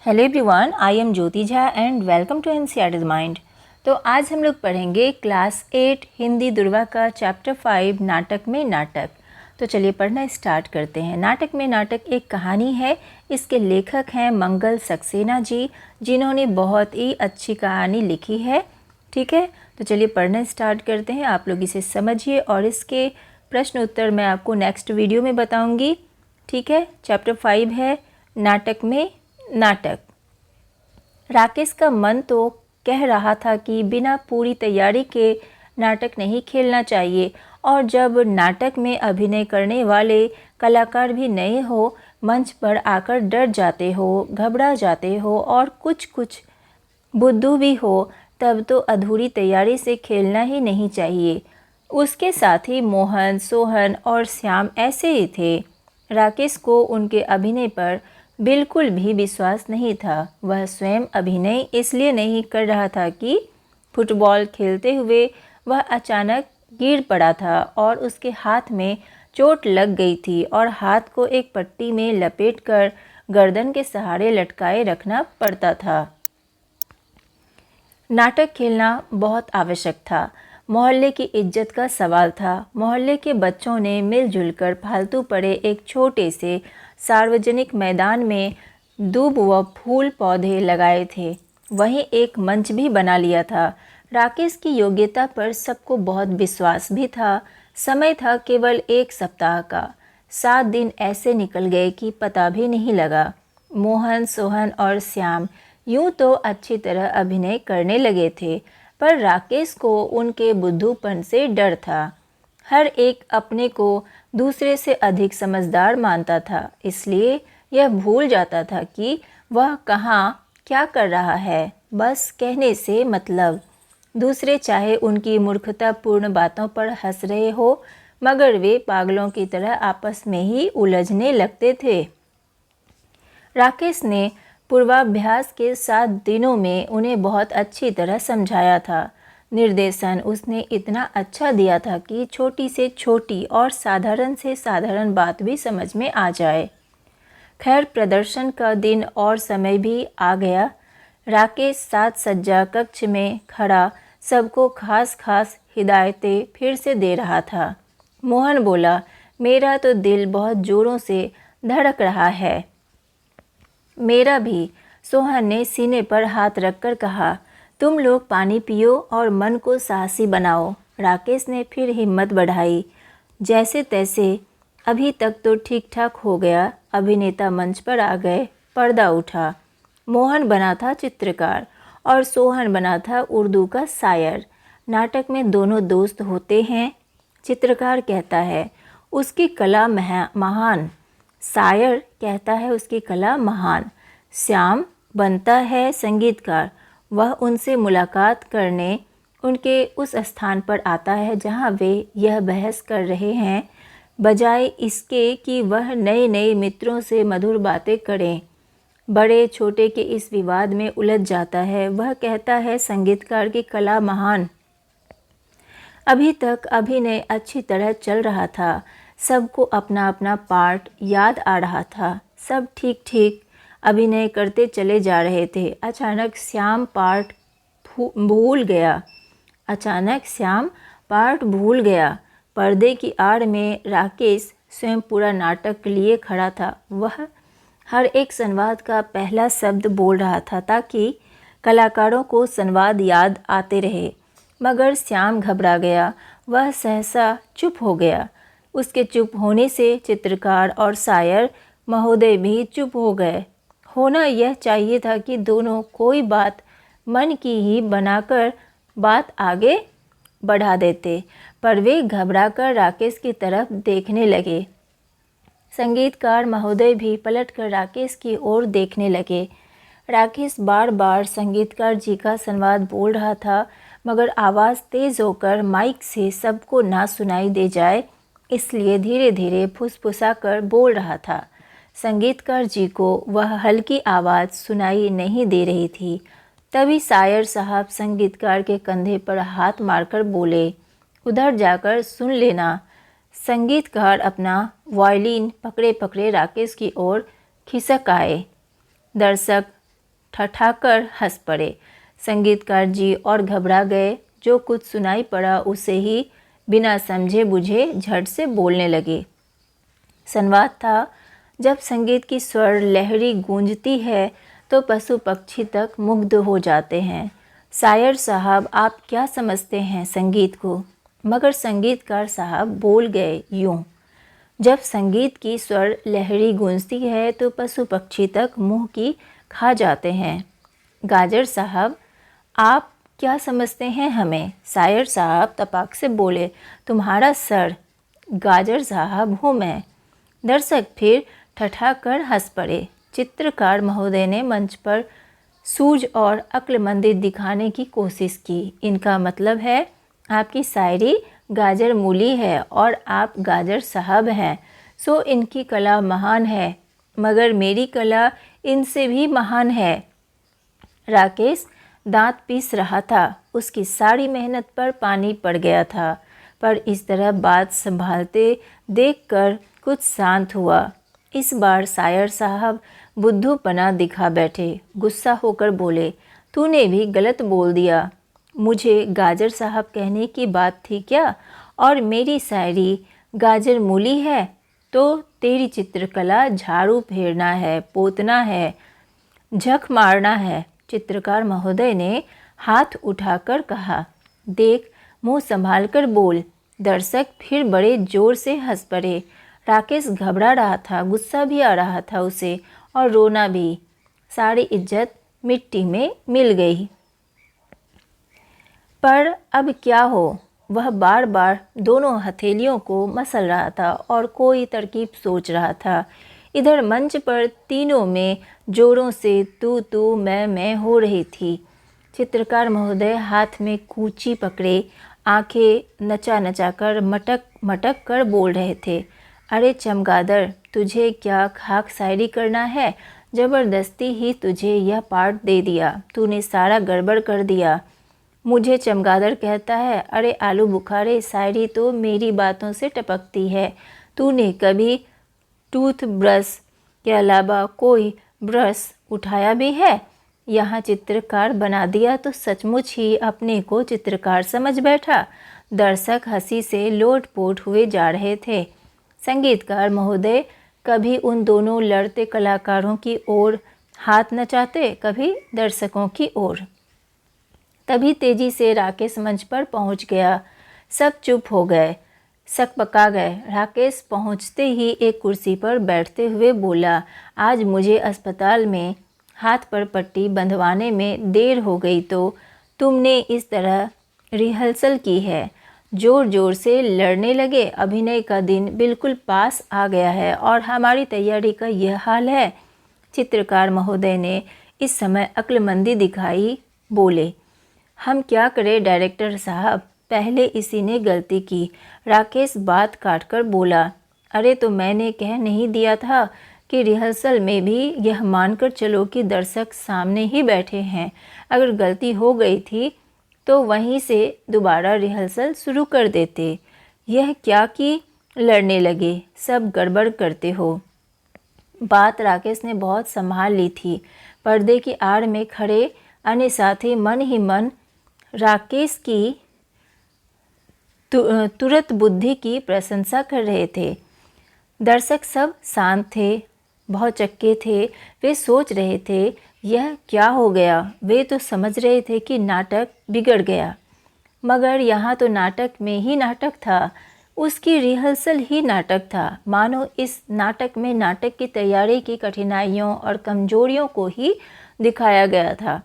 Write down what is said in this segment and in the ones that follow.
Hello everyone, I am Jyoti Jha and welcome to NCERT mind. तो आज हम लोग पढ़ेंगे क्लास 8 हिंदी दुर्वा का चैप्टर 5 नाटक में नाटक। तो चलिए पढ़ना स्टार्ट करते हैं। नाटक में नाटक एक कहानी है। इसके लेखक हैं मंगल सक्सेना जी, जिन्होंने बहुत ही अच्छी कहानी लिखी है। ठीक है, तो चलिए पढ़ना स्टार्ट करते हैं। आप लोग इसे समझिए और इसके प्रश्न उत्तर मैं आपको नेक्स्ट वीडियो में बताऊँगी। ठीक है, चैप्टर 5 है नाटक में नाटक। राकेश का मन तो कह रहा था कि बिना पूरी तैयारी के नाटक नहीं खेलना चाहिए, और जब नाटक में अभिनय करने वाले कलाकार भी नए हो, मंच पर आकर डर जाते हो, घबरा जाते हो और कुछ बुद्धू भी हो, तब तो अधूरी तैयारी से खेलना ही नहीं चाहिए। उसके साथी मोहन, सोहन और श्याम ऐसे ही थे। राकेश को उनके अभिनय पर बिल्कुल भी विश्वास नहीं था। वह स्वयं अभिनय इसलिए नहीं कर रहा था कि फुटबॉल खेलते हुए वह अचानक गिर पड़ा था और उसके हाथ में चोट लग गई थी और हाथ को एक पट्टी में लपेटकर गर्दन के सहारे लटकाए रखना पड़ता था। नाटक खेलना बहुत आवश्यक था। मोहल्ले की इज्जत का सवाल था। मोहल्ले के बच्चों ने मिलजुल कर फालतू पड़े एक छोटे से सार्वजनिक मैदान में दूब व फूल पौधे लगाए थे। वहीं एक मंच भी बना लिया था। राकेश की योग्यता पर सबको बहुत विश्वास भी था। समय था केवल 1 सप्ताह का। 7 दिन ऐसे निकल गए कि पता भी नहीं लगा। मोहन, सोहन और श्याम यूं तो अच्छी तरह अभिनय करने लगे थे, पर राकेश को उनके बुद्धूपन से डर था। हर एक अपने को दूसरे से अधिक समझदार मानता था, इसलिए यह भूल जाता था कि वह कहाँ क्या कर रहा है। बस कहने से मतलब। दूसरे चाहे उनकी मूर्खतापूर्ण बातों पर हंस रहे हो, मगर वे पागलों की तरह आपस में ही उलझने लगते थे। राकेश ने पूर्वाभ्यास के 7 दिनों में उन्हें बहुत अच्छी तरह समझाया था। निर्देशन उसने इतना अच्छा दिया था कि छोटी से छोटी और साधारण से साधारण बात भी समझ में आ जाए। खैर, प्रदर्शन का दिन और समय भी आ गया। राकेश 7 सज्जा कक्ष में खड़ा सबको खास खास हिदायतें फिर से दे रहा था। मोहन बोला, मेरा तो दिल बहुत जोरों से धड़क रहा है। मेरा भी, सोहन ने सीने पर हाथ रखकर कहा। तुम लोग पानी पियो और मन को साहसी बनाओ। राकेश ने फिर हिम्मत बढ़ाई। जैसे तैसे अभी तक तो ठीक ठाक हो गया। अभिनेता मंच पर आ गए। पर्दा उठा। मोहन बना था चित्रकार और सोहन बना था उर्दू का शायर। नाटक में दोनों दोस्त होते हैं। चित्रकार कहता है उसकी कला महान, शायर कहता है उसकी कला महान। श्याम बनता है संगीतकार। वह उनसे मुलाकात करने उनके उस स्थान पर आता है जहां वे यह बहस कर रहे हैं, बजाय इसके कि वह नए नए मित्रों से मधुर बातें करें। बड़े छोटे के इस विवाद में उलझ जाता है। वह कहता है संगीतकार की कला महान। अभी तक अभिनय अच्छी तरह चल रहा था। सबको अपना अपना पार्ट याद आ रहा था। सब ठीक ठीक अभिनय करते चले जा रहे थे। अचानक श्याम पार्ट भूल गया। पर्दे की आड़ में राकेश स्वयं पूरा नाटक लिए खड़ा था। वह हर एक संवाद का पहला शब्द बोल रहा था ताकि कलाकारों को संवाद याद आते रहे। मगर श्याम घबरा गया। वह सहसा चुप हो गया। उसके चुप होने से चित्रकार और शायर महोदय भी चुप हो गए। होना यह चाहिए था कि दोनों कोई बात मन की ही बनाकर बात आगे बढ़ा देते, पर वे घबराकर राकेश की तरफ देखने लगे। संगीतकार महोदय भी पलटकर राकेश की ओर देखने लगे। राकेश बार बार संगीतकार जी का संवाद बोल रहा था, मगर आवाज़ तेज़ होकर माइक से सबको ना सुनाई दे जाए, इसलिए धीरे धीरे फुसफुसा कर बोल रहा था। संगीतकार जी को वह हल्की आवाज़ सुनाई नहीं दे रही थी। तभी शायर साहब संगीतकार के कंधे पर हाथ मारकर बोले, उधर जाकर सुन लेना। संगीतकार अपना वायलिन पकड़े पकड़े राकेश की ओर खिसक आए। दर्शक ठठाकर हंस पड़े। संगीतकार जी और घबरा गए। जो कुछ सुनाई पड़ा उसे ही बिना समझे बुझे झट से बोलने लगे। संवाद था, जब संगीत की स्वर लहरी गूंजती है तो पशु पक्षी तक मुग्ध हो जाते हैं। शायर साहब, आप क्या समझते हैं संगीत को? मगर संगीतकार साहब बोल गए यूं, जब संगीत की स्वर लहरी गूंजती है तो पशु पक्षी तक मुंह की खा जाते हैं। गाजर साहब, आप क्या समझते हैं हमें? शायर साहब तपाक से बोले, तुम्हारा सर। गाजर साहब, हूँ मैं। दर्शक फिर ठठाकर हंस पड़े। चित्रकार महोदय ने मंच पर सूझ और अक्लमंदी दिखाने की कोशिश की। इनका मतलब है, आपकी शायरी गाजर मूली है और आप गाजर साहब हैं, सो इनकी कला महान है, मगर मेरी कला इनसे भी महान है। राकेश दांत पीस रहा था। उसकी सारी मेहनत पर पानी पड़ गया था, पर इस तरह बात संभालते देखकर कुछ शांत हुआ। इस बार शायर साहब बुद्धूपना दिखा बैठे। गुस्सा होकर बोले, तूने भी गलत बोल दिया। मुझे गाजर साहब कहने की बात थी क्या? और मेरी शायरी गाजर मूली है तो तेरी चित्रकला झाड़ू फेरना है, पोतना है, झक मारना है। चित्रकार महोदय ने हाथ उठाकर कहा, देख, मुंह संभाल कर बोल। दर्शक फिर बड़े जोर से हंस पड़े। राकेश घबरा रहा था, गुस्सा भी आ रहा था उसे, और रोना भी। सारी इज्जत मिट्टी में मिल गई। पर अब क्या हो? वह बार बार दोनों हथेलियों को मसल रहा था और कोई तरकीब सोच रहा था। इधर मंच पर तीनों में जोरों से तू मैं हो रही थी। चित्रकार महोदय हाथ में कूंची पकड़े, आंखें नचा नचा कर मटक मटक कर बोल रहे थे, अरे चमगादड़, तुझे क्या खाक शायरी करना है? ज़बरदस्ती ही तुझे यह पार्ट दे दिया, तूने सारा गड़बड़ कर दिया। मुझे चमगादड़ कहता है? अरे आलू बुखारे, शायरी तो मेरी बातों से टपकती है। तूने कभी टूथ ब्रश के अलावा कोई ब्रश उठाया भी है? यहाँ चित्रकार बना दिया तो सचमुच ही अपने को चित्रकार समझ बैठा। दर्शक हंसी से लोटपोट हुए जा रहे थे। संगीतकार महोदय कभी उन दोनों लड़ते कलाकारों की ओर हाथ नचाते, कभी दर्शकों की ओर। तभी तेजी से राकेश मंच पर पहुंच गया। सब चुप हो गए, सकपका गए। राकेश पहुंचते ही एक कुर्सी पर बैठते हुए बोला, आज मुझे अस्पताल में हाथ पर पट्टी बंधवाने में देर हो गई तो तुमने इस तरह रिहर्सल की है। जोर जोर से लड़ने लगे। अभिनय का दिन बिल्कुल पास आ गया है और हमारी तैयारी का यह हाल है। चित्रकार महोदय ने इस समय अक्लमंदी दिखाई। बोले, हम क्या करें डायरेक्टर साहब, पहले इसी ने गलती की। राकेश बात काटकर बोला, अरे तो मैंने कह नहीं दिया था कि रिहर्सल में भी यह मानकर चलो कि दर्शक सामने ही बैठे हैं। अगर गलती हो गई थी तो वहीं से दोबारा रिहर्सल शुरू कर देते। यह क्या कि लड़ने लगे, सब गड़बड़ करते हो। बात राकेश ने बहुत संभाल ली थी। पर्दे की आड़ में खड़े अन्य साथी मन ही मन राकेश की तुरंत बुद्धि की प्रशंसा कर रहे थे। दर्शक सब शांत थे, बहुत चक्के थे। वे सोच रहे थे यह क्या हो गया। वे तो समझ रहे थे कि नाटक बिगड़ गया, मगर यहाँ तो नाटक में ही नाटक था। उसकी रिहर्सल ही नाटक था। मानो इस नाटक में नाटक की तैयारी की कठिनाइयों और कमजोरियों को ही दिखाया गया था।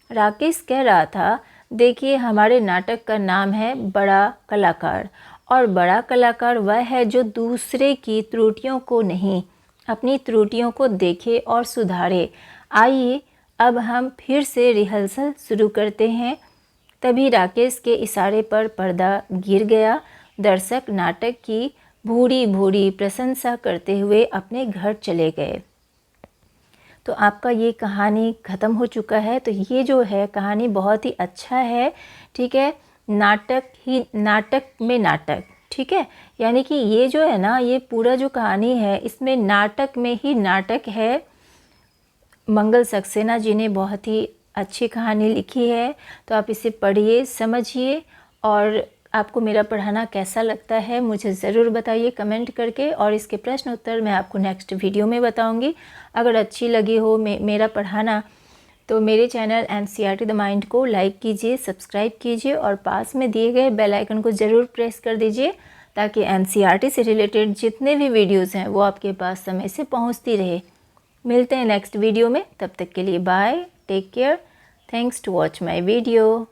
राकेश कह रहा था, देखिए, हमारे नाटक का नाम है बड़ा कलाकार, और बड़ा कलाकार वह है जो दूसरे की त्रुटियों को नहीं, अपनी त्रुटियों को देखे और सुधारे। आइए अब हम फिर से रिहर्सल शुरू करते हैं। तभी राकेश के इशारे पर पर्दा गिर गया। दर्शक नाटक की भूरी भूरी प्रशंसा करते हुए अपने घर चले गए। तो आपका ये कहानी ख़त्म हो चुका है। तो ये जो है कहानी बहुत ही अच्छा है, ठीक है। नाटक ही नाटक में नाटक, ठीक है। यानी कि ये जो है ना, ये पूरा जो कहानी है इसमें नाटक में ही नाटक है। मंगल सक्सेना जी ने बहुत ही अच्छी कहानी लिखी है। तो आप इसे पढ़िए, समझिए, और आपको मेरा पढ़ाना कैसा लगता है मुझे ज़रूर बताइए कमेंट करके, और इसके प्रश्न उत्तर मैं आपको नेक्स्ट वीडियो में बताऊंगी। अगर अच्छी लगी हो मेरा पढ़ाना तो मेरे चैनल NCERT द माइंड को लाइक कीजिए, सब्सक्राइब कीजिए और पास में दिए गए बेल आइकन को ज़रूर प्रेस कर दीजिए ताकि NCERT से रिलेटेड जितने भी वीडियोज़ हैं वो आपके पास समय से पहुंचती रहे। मिलते हैं नेक्स्ट वीडियो में, तब तक के लिए bye, take care, thanks to watch my video.